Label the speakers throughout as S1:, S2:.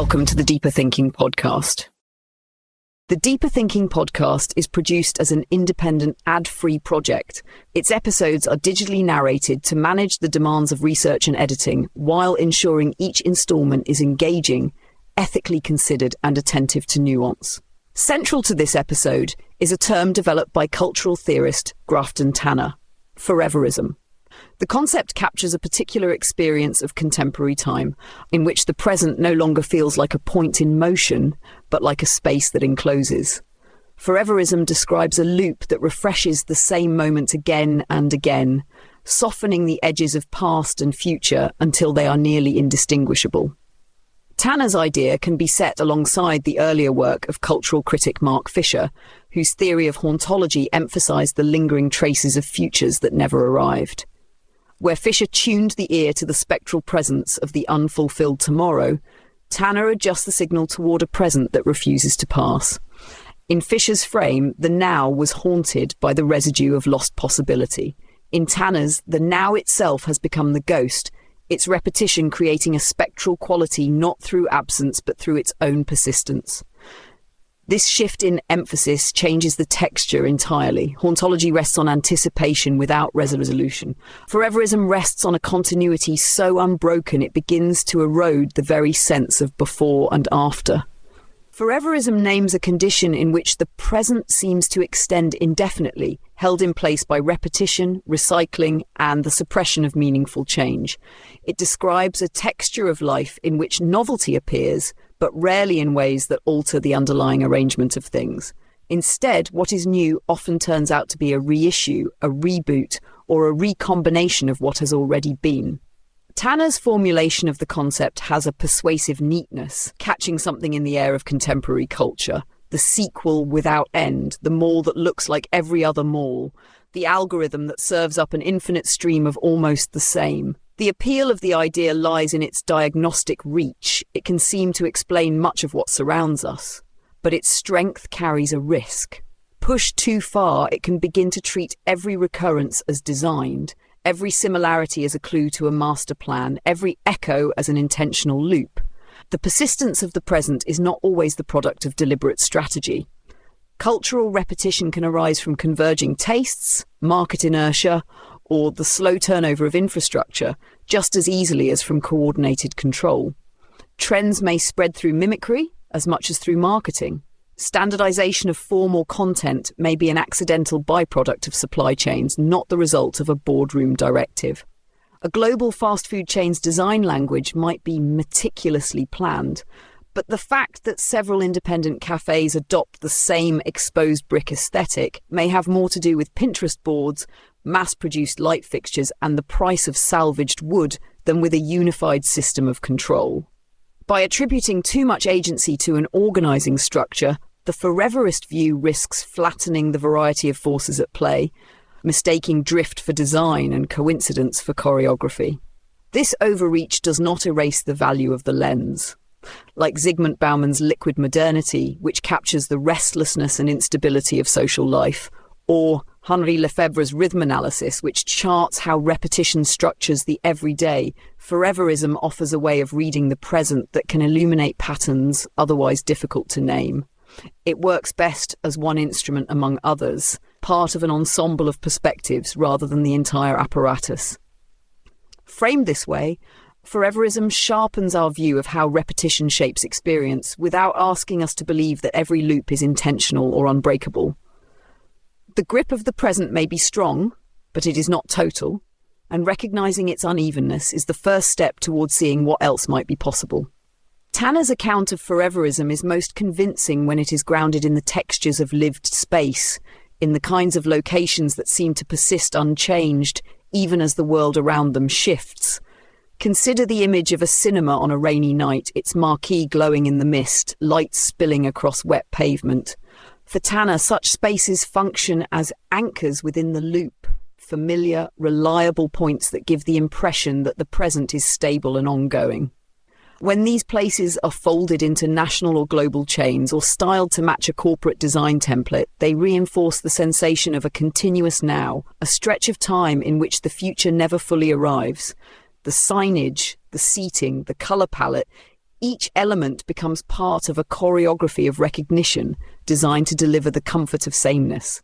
S1: Welcome to the Deeper Thinking Podcast. The Deeper Thinking Podcast is produced as an independent, ad-free project. Its episodes are digitally narrated to manage the demands of research and editing, while ensuring each installment is engaging, ethically considered, and attentive to nuance. Central to this episode is a term developed by cultural theorist Grafton Tanner, Foreverism. The concept captures a particular experience of contemporary time, in which the present no longer feels like a point in motion, but like a space that encloses. Foreverism describes a loop that refreshes the same moment again and again, softening the edges of past and future until they are nearly indistinguishable. Tanner's idea can be set alongside the earlier work of cultural critic Mark Fisher, whose theory of hauntology emphasized the lingering traces of futures that never arrived. Where Fisher tuned the ear to the spectral presence of the unfulfilled tomorrow, Tanner adjusts the signal toward a present that refuses to pass. In Fisher's frame, the now was haunted by the residue of lost possibility. In Tanner's, the now itself has become the ghost, its repetition creating a spectral quality not through absence but through its own persistence. This shift in emphasis changes the texture entirely. Hauntology rests on anticipation without resolution. Foreverism rests on a continuity so unbroken it begins to erode the very sense of before and after. Foreverism names a condition in which the present seems to extend indefinitely, held in place by repetition, recycling, and the suppression of meaningful change. It describes a texture of life in which novelty appears, but rarely in ways that alter the underlying arrangement of things. Instead, what is new often turns out to be a reissue, a reboot, or a recombination of what has already been. Tanner's formulation of the concept has a persuasive neatness, catching something in the air of contemporary culture. The sequel without end, the mall that looks like every other mall, the algorithm that serves up an infinite stream of almost the same. The appeal of the idea lies in its diagnostic reach. It can seem to explain much of what surrounds us, but its strength carries a risk. Pushed too far, it can begin to treat every recurrence as designed, every similarity as a clue to a master plan, every echo as an intentional loop. The persistence of the present is not always the product of deliberate strategy. Cultural repetition can arise from converging tastes, market inertia, or the slow turnover of infrastructure, just as easily as from coordinated control. Trends may spread through mimicry as much as through marketing. Standardization of form or content may be an accidental byproduct of supply chains, not the result of a boardroom directive. A global fast food chain's design language might be meticulously planned, but the fact that several independent cafes adopt the same exposed brick aesthetic may have more to do with Pinterest boards, mass-produced light fixtures, and the price of salvaged wood than with a unified system of control. By attributing too much agency to an organizing structure, the foreverist view risks flattening the variety of forces at play, mistaking drift for design and coincidence for choreography. This overreach does not erase the value of the lens. Like Zygmunt Bauman's liquid modernity, which captures the restlessness and instability of social life, or Henri Lefebvre's rhythm analysis, which charts how repetition structures the everyday, Foreverism offers a way of reading the present that can illuminate patterns otherwise difficult to name. It works best as one instrument among others, part of an ensemble of perspectives rather than the entire apparatus. Framed this way, Foreverism sharpens our view of how repetition shapes experience without asking us to believe that every loop is intentional or unbreakable. The grip of the present may be strong, but it is not total, and recognizing its unevenness is the first step towards seeing what else might be possible. Tanner's account of Foreverism is most convincing when it is grounded in the textures of lived space, in the kinds of locations that seem to persist unchanged, even as the world around them shifts. Consider the image of a cinema on a rainy night, its marquee glowing in the mist, lights spilling across wet pavement. For Tanner, such spaces function as anchors within the loop, familiar, reliable points that give the impression that the present is stable and ongoing. When these places are folded into national or global chains or styled to match a corporate design template, they reinforce the sensation of a continuous now, a stretch of time in which the future never fully arrives. The signage, the seating, the colour palette, Each element becomes part of a choreography of recognition designed to deliver the comfort of sameness.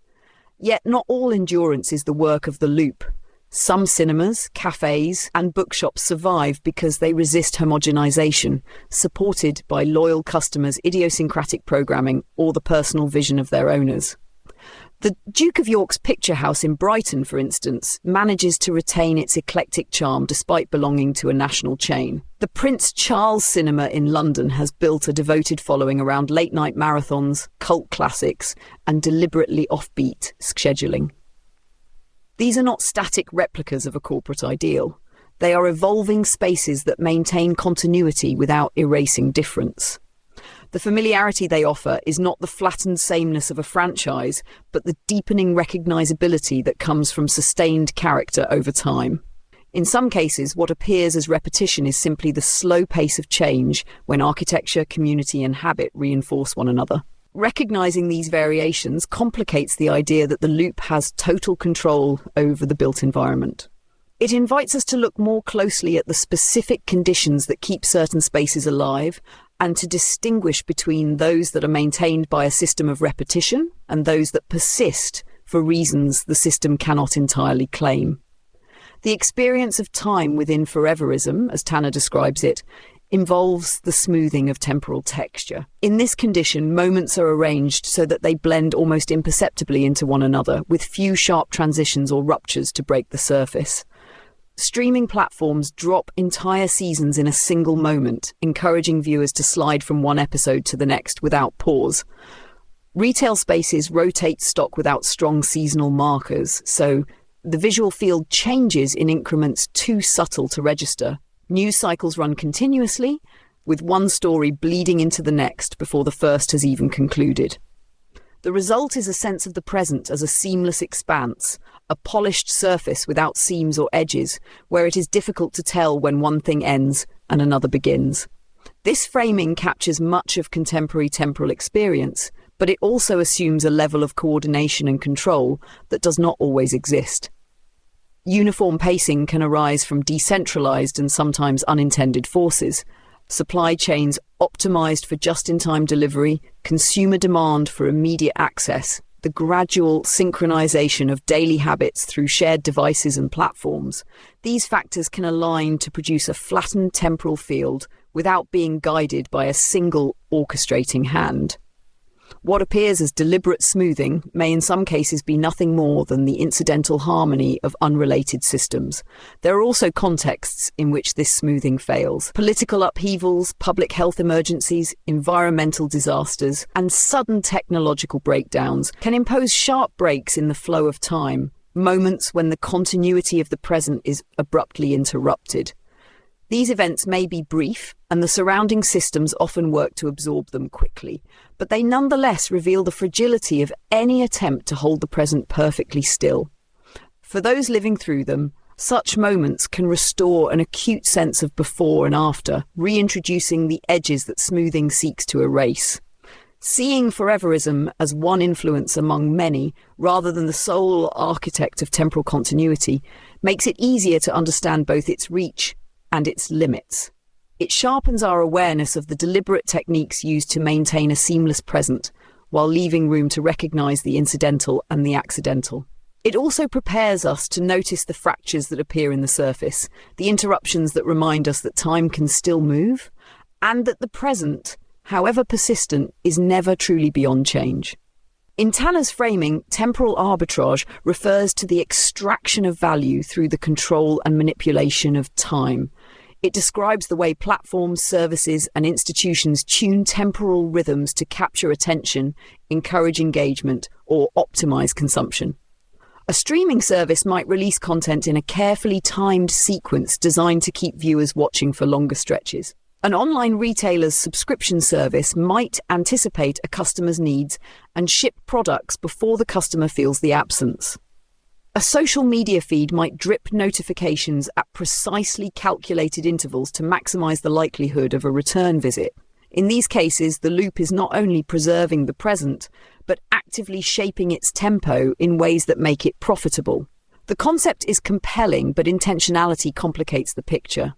S1: Yet not all endurance is the work of the loop. Some cinemas, cafes, and bookshops survive because they resist homogenization, supported by loyal customers' idiosyncratic programming or the personal vision of their owners. The Duke of York's Picture House in Brighton, for instance, manages to retain its eclectic charm despite belonging to a national chain. The Prince Charles Cinema in London has built a devoted following around late-night marathons, cult classics, and deliberately offbeat scheduling. These are not static replicas of a corporate ideal. They are evolving spaces that maintain continuity without erasing difference. The familiarity they offer is not the flattened sameness of a franchise, but the deepening recognizability that comes from sustained character over time. In some cases, what appears as repetition is simply the slow pace of change when architecture, community, and habit reinforce one another. Recognizing these variations complicates the idea that the loop has total control over the built environment. It invites us to look more closely at the specific conditions that keep certain spaces alive, and to distinguish between those that are maintained by a system of repetition and those that persist for reasons the system cannot entirely claim. The experience of time within Foreverism, as Tanner describes it, involves the smoothing of temporal texture. In this condition, moments are arranged so that they blend almost imperceptibly into one another, with few sharp transitions or ruptures to break the surface. Streaming platforms drop entire seasons in a single moment, encouraging viewers to slide from one episode to the next without pause. Retail spaces rotate stock without strong seasonal markers, so the visual field changes in increments too subtle to register. News cycles run continuously, with one story bleeding into the next before the first has even concluded. The result is a sense of the present as a seamless expanse, a polished surface without seams or edges, where it is difficult to tell when one thing ends and another begins. This framing captures much of contemporary temporal experience, but it also assumes a level of coordination and control that does not always exist. Uniform pacing can arise from decentralized and sometimes unintended forces. Supply chains optimized for just-in-time delivery, consumer demand for immediate access, the gradual synchronization of daily habits through shared devices and platforms. These factors can align to produce a flattened temporal field without being guided by a single orchestrating hand. What appears as deliberate smoothing may in some cases be nothing more than the incidental harmony of unrelated systems. There are also contexts in which this smoothing fails. Political upheavals, public health emergencies, environmental disasters, and sudden technological breakdowns can impose sharp breaks in the flow of time, moments when the continuity of the present is abruptly interrupted. These events may be brief, and the surrounding systems often work to absorb them quickly, but they nonetheless reveal the fragility of any attempt to hold the present perfectly still. For those living through them, such moments can restore an acute sense of before and after, reintroducing the edges that smoothing seeks to erase. Seeing Foreverism as one influence among many, rather than the sole architect of temporal continuity, makes it easier to understand both its reach and its limits. It sharpens our awareness of the deliberate techniques used to maintain a seamless present, while leaving room to recognize the incidental and the accidental. It also prepares us to notice the fractures that appear in the surface, the interruptions that remind us that time can still move, and that the present, however persistent, is never truly beyond change. In Tanner's framing, temporal arbitrage refers to the extraction of value through the control and manipulation of time. It describes the way platforms, services, and institutions tune temporal rhythms to capture attention, encourage engagement, or optimize consumption. A streaming service might release content in a carefully timed sequence designed to keep viewers watching for longer stretches. An online retailer's subscription service might anticipate a customer's needs and ship products before the customer feels the absence. A social media feed might drip notifications at precisely calculated intervals to maximize the likelihood of a return visit. In these cases, the loop is not only preserving the present, but actively shaping its tempo in ways that make it profitable. The concept is compelling, but intentionality complicates the picture.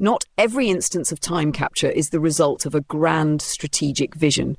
S1: Not every instance of time capture is the result of a grand strategic vision.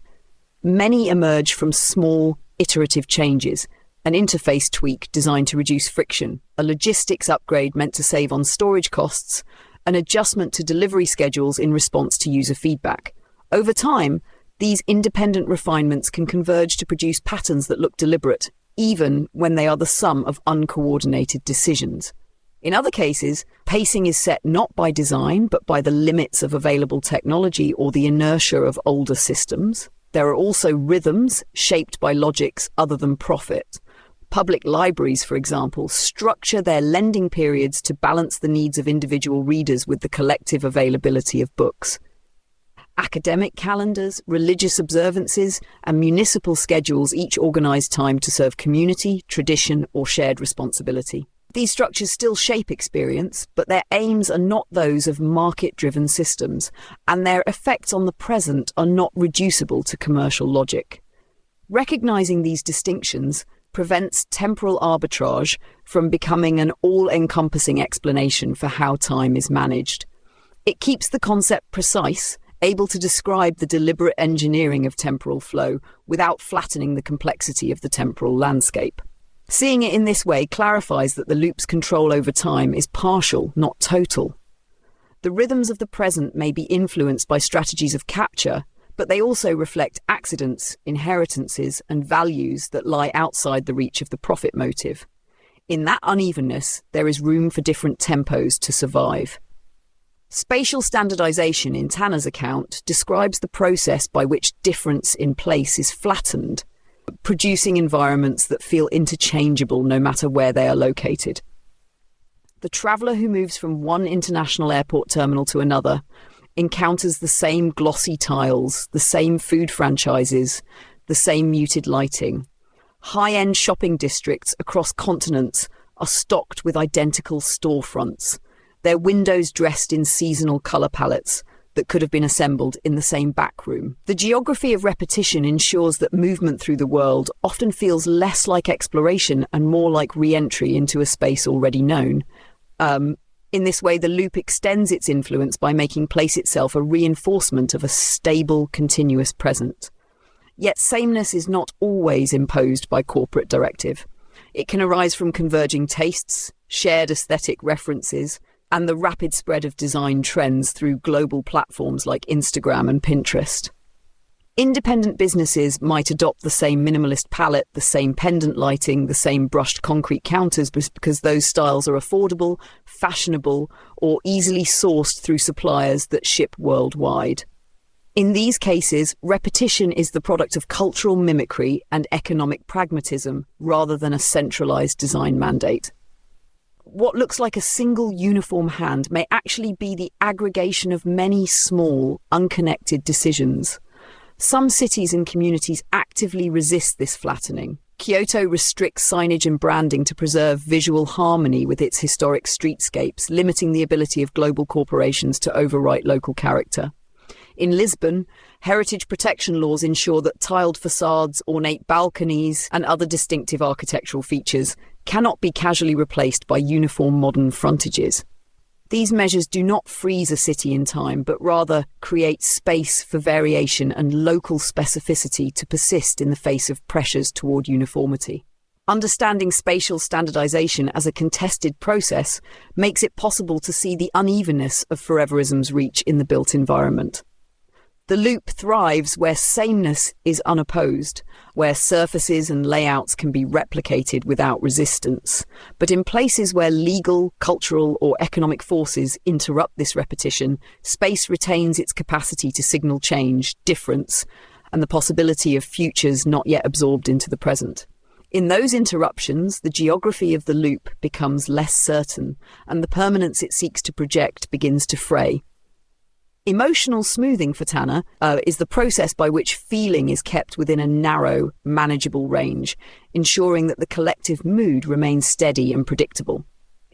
S1: Many emerge from small, iterative changes, an interface tweak designed to reduce friction, a logistics upgrade meant to save on storage costs, an adjustment to delivery schedules in response to user feedback. Over time, these independent refinements can converge to produce patterns that look deliberate, even when they are the sum of uncoordinated decisions. In other cases, pacing is set not by design, but by the limits of available technology or the inertia of older systems. There are also rhythms shaped by logics other than profit. Public libraries, for example, structure their lending periods to balance the needs of individual readers with the collective availability of books. Academic calendars, religious observances, and municipal schedules each organize time to serve community, tradition, or shared responsibility. These structures still shape experience, but their aims are not those of market-driven systems, and their effects on the present are not reducible to commercial logic. Recognizing these distinctions prevents temporal arbitrage from becoming an all-encompassing explanation for how time is managed. It keeps the concept precise, able to describe the deliberate engineering of temporal flow without flattening the complexity of the temporal landscape. Seeing it in this way clarifies that the loop's control over time is partial, not total. The rhythms of the present may be influenced by strategies of capture, but they also reflect accidents, inheritances, and values that lie outside the reach of the profit motive. In that unevenness, there is room for different tempos to survive. Spatial standardization in Tanner's account describes the process by which difference in place is flattened, producing environments that feel interchangeable no matter where they are located. The traveller who moves from one international airport terminal to another encounters the same glossy tiles, the same food franchises, the same muted lighting. High-end shopping districts across continents are stocked with identical storefronts, their windows dressed in seasonal colour palettes that could have been assembled in the same back room. The geography of repetition ensures that movement through the world often feels less like exploration and more like re-entry into a space already known. In this way, the loop extends its influence by making place itself a reinforcement of a stable, continuous present. Yet sameness is not always imposed by corporate directive. It can arise from converging tastes, shared aesthetic references, and the rapid spread of design trends through global platforms like Instagram and Pinterest. Independent businesses might adopt the same minimalist palette, the same pendant lighting, the same brushed concrete counters because those styles are affordable, fashionable, or easily sourced through suppliers that ship worldwide. In these cases, repetition is the product of cultural mimicry and economic pragmatism rather than a centralized design mandate. What looks like a single uniform hand may actually be the aggregation of many small, unconnected decisions. Some cities and communities actively resist this flattening. Kyoto restricts signage and branding to preserve visual harmony with its historic streetscapes, limiting the ability of global corporations to overwrite local character. In Lisbon, heritage protection laws ensure that tiled facades, ornate balconies, and other distinctive architectural features cannot be casually replaced by uniform modern frontages. These measures do not freeze a city in time, but rather create space for variation and local specificity to persist in the face of pressures toward uniformity. Understanding spatial standardization as a contested process makes it possible to see the unevenness of Foreverism's reach in the built environment. The loop thrives where sameness is unopposed, where surfaces and layouts can be replicated without resistance. But in places where legal, cultural, or economic forces interrupt this repetition, space retains its capacity to signal change, difference, and the possibility of futures not yet absorbed into the present. In those interruptions, the geography of the loop becomes less certain, and the permanence it seeks to project begins to fray. Emotional smoothing for Tanner is the process by which feeling is kept within a narrow, manageable range, ensuring that the collective mood remains steady and predictable.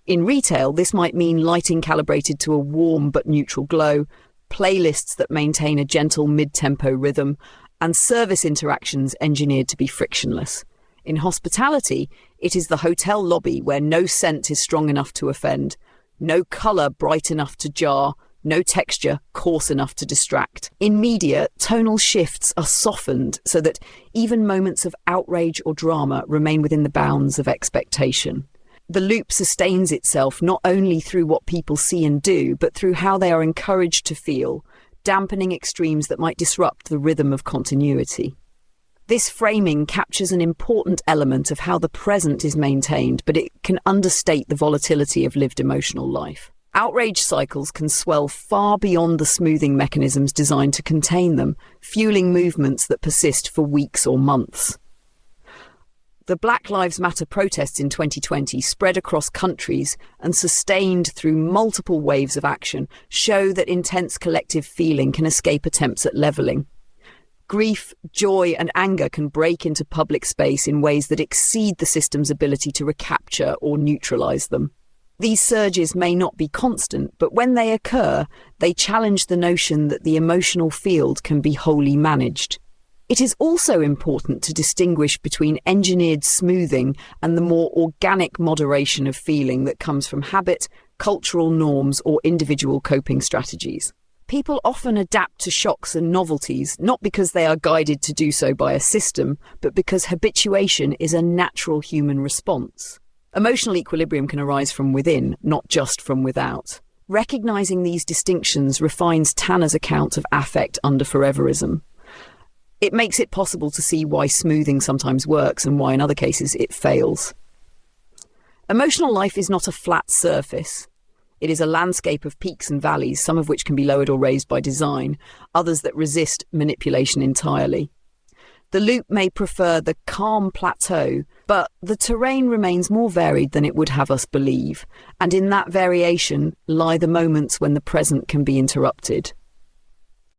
S1: In retail, this might mean lighting calibrated to a warm but neutral glow, playlists that maintain a gentle mid-tempo rhythm, and service interactions engineered to be frictionless. In hospitality, it is the hotel lobby where no scent is strong enough to offend, no colour bright enough to jar, no texture coarse enough to distract. In media, tonal shifts are softened so that even moments of outrage or drama remain within the bounds of expectation. The loop sustains itself not only through what people see and do, but through how they are encouraged to feel, dampening extremes that might disrupt the rhythm of continuity. This framing captures an important element of how the present is maintained, but it can understate the volatility of lived emotional life. Outrage cycles can swell far beyond the smoothing mechanisms designed to contain them, fueling movements that persist for weeks or months. The Black Lives Matter protests in 2020, spread across countries and sustained through multiple waves of action, show that intense collective feeling can escape attempts at levelling. Grief, joy, and anger can break into public space in ways that exceed the system's ability to recapture or neutralise them. These surges may not be constant, but when they occur, they challenge the notion that the emotional field can be wholly managed. It is also important to distinguish between engineered smoothing and the more organic moderation of feeling that comes from habit, cultural norms, or individual coping strategies. People often adapt to shocks and novelties, not because they are guided to do so by a system, but because habituation is a natural human response. Emotional equilibrium can arise from within, not just from without. Recognizing these distinctions refines Tanner's account of affect under Foreverism. It makes it possible to see why smoothing sometimes works and why in other cases it fails. Emotional life is not a flat surface. It is a landscape of peaks and valleys, some of which can be lowered or raised by design, others that resist manipulation entirely. The loop may prefer the calm plateau, but the terrain remains more varied than it would have us believe, and in that variation lie the moments when the present can be interrupted.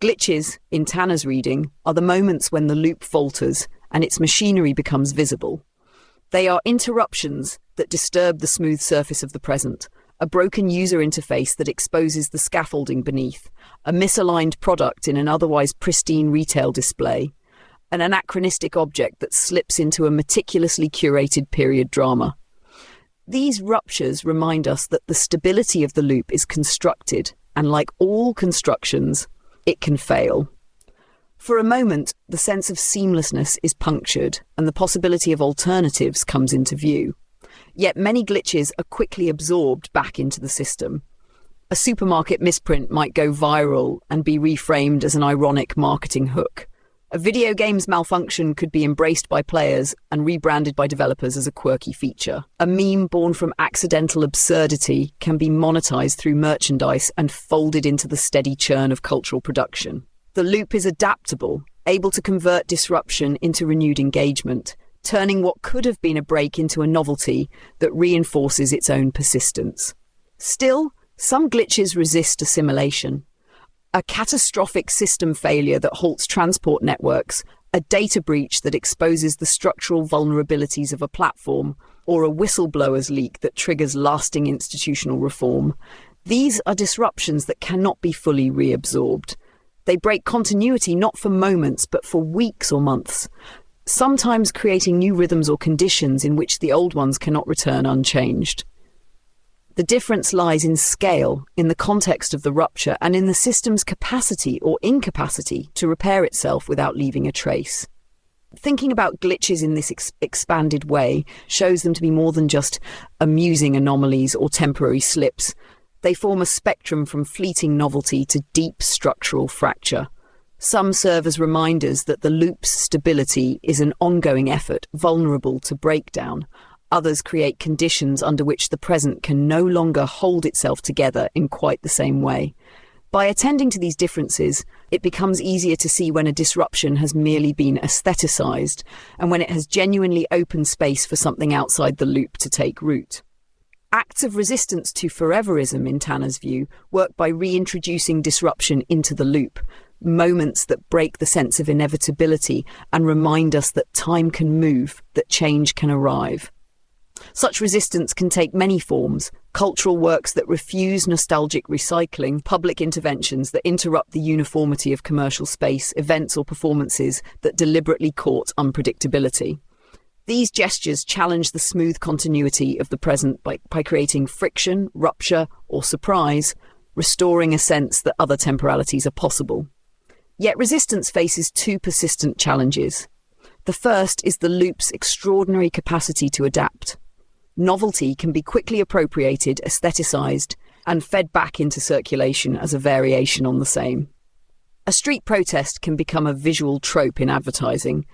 S1: Glitches, in Tanner's reading, are the moments when the loop falters and its machinery becomes visible. They are interruptions that disturb the smooth surface of the present, a broken user interface that exposes the scaffolding beneath, a misaligned product in an otherwise pristine retail display, an anachronistic object that slips into a meticulously curated period drama. These ruptures remind us that the stability of the loop is constructed, and like all constructions, it can fail. For a moment, the sense of seamlessness is punctured, and the possibility of alternatives comes into view. Yet many glitches are quickly absorbed back into the system. A supermarket misprint might go viral and be reframed as an ironic marketing hook. A video game's malfunction could be embraced by players and rebranded by developers as a quirky feature. A meme born from accidental absurdity can be monetized through merchandise and folded into the steady churn of cultural production. The loop is adaptable, able to convert disruption into renewed engagement, turning what could have been a break into a novelty that reinforces its own persistence. Still, some glitches resist assimilation. A catastrophic system failure that halts transport networks, a data breach that exposes the structural vulnerabilities of a platform, or a whistleblower's leak that triggers lasting institutional reform. These are disruptions that cannot be fully reabsorbed. They break continuity not for moments, but for weeks or months, sometimes creating new rhythms or conditions in which the old ones cannot return unchanged. The difference lies in scale, in the context of the rupture, and in the system's capacity or incapacity to repair itself without leaving a trace. Thinking about glitches in this expanded way shows them to be more than just amusing anomalies or temporary slips. They form a spectrum from fleeting novelty to deep structural fracture. Some serve as reminders that the loop's stability is an ongoing effort, vulnerable to breakdown. Others create conditions under which the present can no longer hold itself together in quite the same way. By attending to these differences, it becomes easier to see when a disruption has merely been aestheticized and when it has genuinely opened space for something outside the loop to take root. Acts of resistance to Foreverism, in Tanner's view, work by reintroducing disruption into the loop, moments that break the sense of inevitability and remind us that time can move, that change can arrive. Such resistance can take many forms: cultural works that refuse nostalgic recycling, public interventions that interrupt the uniformity of commercial space, events or performances that deliberately court unpredictability. These gestures challenge the smooth continuity of the present by creating friction, rupture, or surprise, restoring a sense that other temporalities are possible. Yet resistance faces two persistent challenges. The first is the loop's extraordinary capacity to adapt. Novelty can be quickly appropriated, aestheticized, and fed back into circulation as a variation on the same. A street protest can become a visual trope in advertising.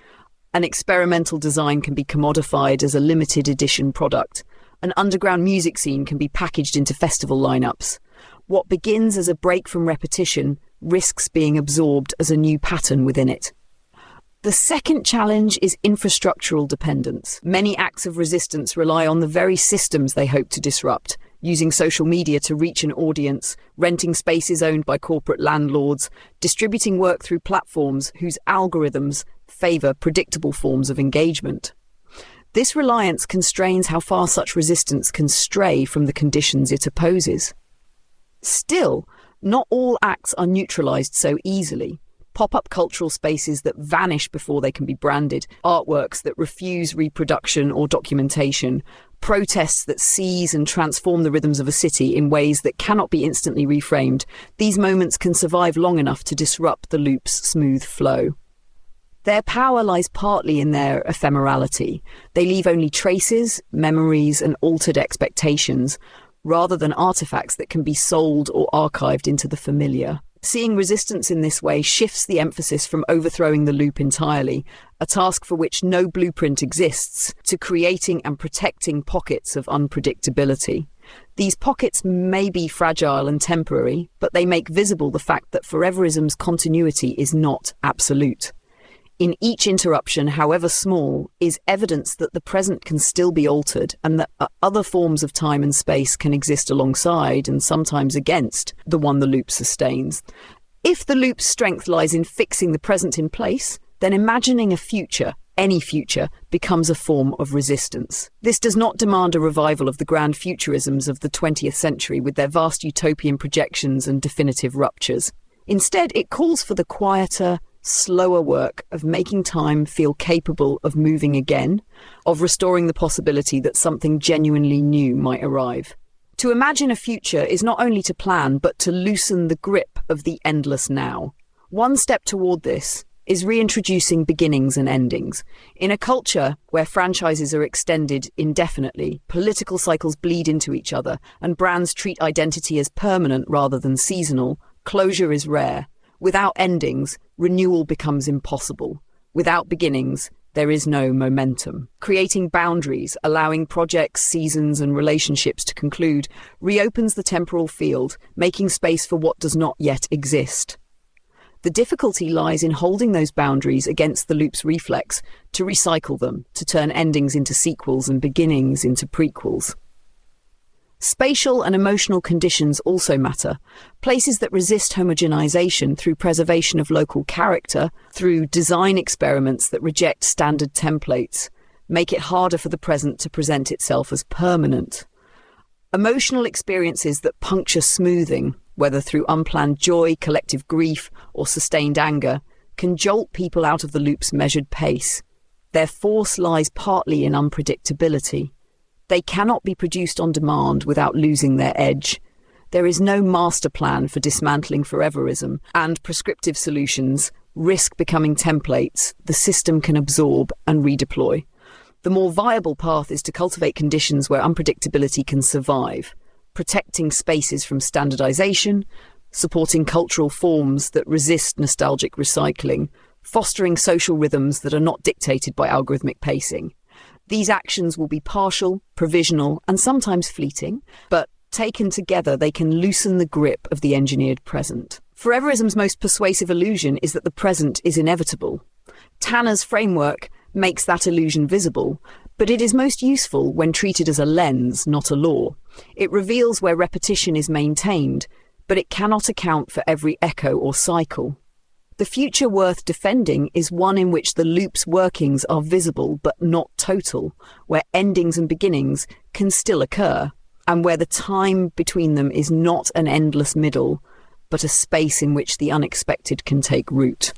S1: An experimental design can be commodified as a limited edition product. An underground music scene can be packaged into festival lineups. What begins as a break from repetition risks being absorbed as a new pattern within it. The second challenge is infrastructural dependence. Many acts of resistance rely on the very systems they hope to disrupt, using social media to reach an audience, renting spaces owned by corporate landlords, distributing work through platforms whose algorithms favour predictable forms of engagement. This reliance constrains how far such resistance can stray from the conditions it opposes. Still, not all acts are neutralised so easily. Pop-up cultural spaces that vanish before they can be branded, artworks that refuse reproduction or documentation, protests that seize and transform the rhythms of a city in ways that cannot be instantly reframed. These moments can survive long enough to disrupt the loop's smooth flow. Their power lies partly in their ephemerality. They leave only traces, memories, and altered expectations, rather than artifacts that can be sold or archived into the familiar. Seeing resistance in this way shifts the emphasis from overthrowing the loop entirely, a task for which no blueprint exists, to creating and protecting pockets of unpredictability. These pockets may be fragile and temporary, but they make visible the fact that Foreverism's continuity is not absolute. In each interruption, however small, is evidence that the present can still be altered and that other forms of time and space can exist alongside and sometimes against the one the loop sustains. If the loop's strength lies in fixing the present in place, then imagining a future, any future, becomes a form of resistance. This does not demand a revival of the grand futurisms of the 20th century with their vast utopian projections and definitive ruptures. Instead, it calls for the quieter, slower work of making time feel capable of moving again, of restoring the possibility that something genuinely new might arrive. To imagine a future is not only to plan, but to loosen the grip of the endless now. One step toward this is reintroducing beginnings and endings. In a culture where franchises are extended indefinitely, political cycles bleed into each other, and brands treat identity as permanent rather than seasonal, closure is rare. Without endings, renewal becomes impossible. Without beginnings, there is no momentum. Creating boundaries, allowing projects, seasons, and relationships to conclude, reopens the temporal field, making space for what does not yet exist. The difficulty lies in holding those boundaries against the loop's reflex, to recycle them, to turn endings into sequels and beginnings into prequels. Spatial and emotional conditions also matter. Places that resist homogenization through preservation of local character, through design experiments that reject standard templates, make it harder for the present to present itself as permanent. Emotional experiences that puncture smoothing, whether through unplanned joy, collective grief, or sustained anger, can jolt people out of the loop's measured pace. Their force lies partly in unpredictability. They cannot be produced on demand without losing their edge. There is no master plan for dismantling Foreverism, and prescriptive solutions risk becoming templates the system can absorb and redeploy. The more viable path is to cultivate conditions where unpredictability can survive, protecting spaces from standardization, supporting cultural forms that resist nostalgic recycling, fostering social rhythms that are not dictated by algorithmic pacing. These actions will be partial, provisional, and sometimes fleeting, but taken together they can loosen the grip of the engineered present. Foreverism's most persuasive illusion is that the present is inevitable. Tanner's framework makes that illusion visible, but it is most useful when treated as a lens, not a law. It reveals where repetition is maintained, but it cannot account for every echo or cycle. The future worth defending is one in which the loop's workings are visible but not total, where endings and beginnings can still occur, and where the time between them is not an endless middle, but a space in which the unexpected can take root.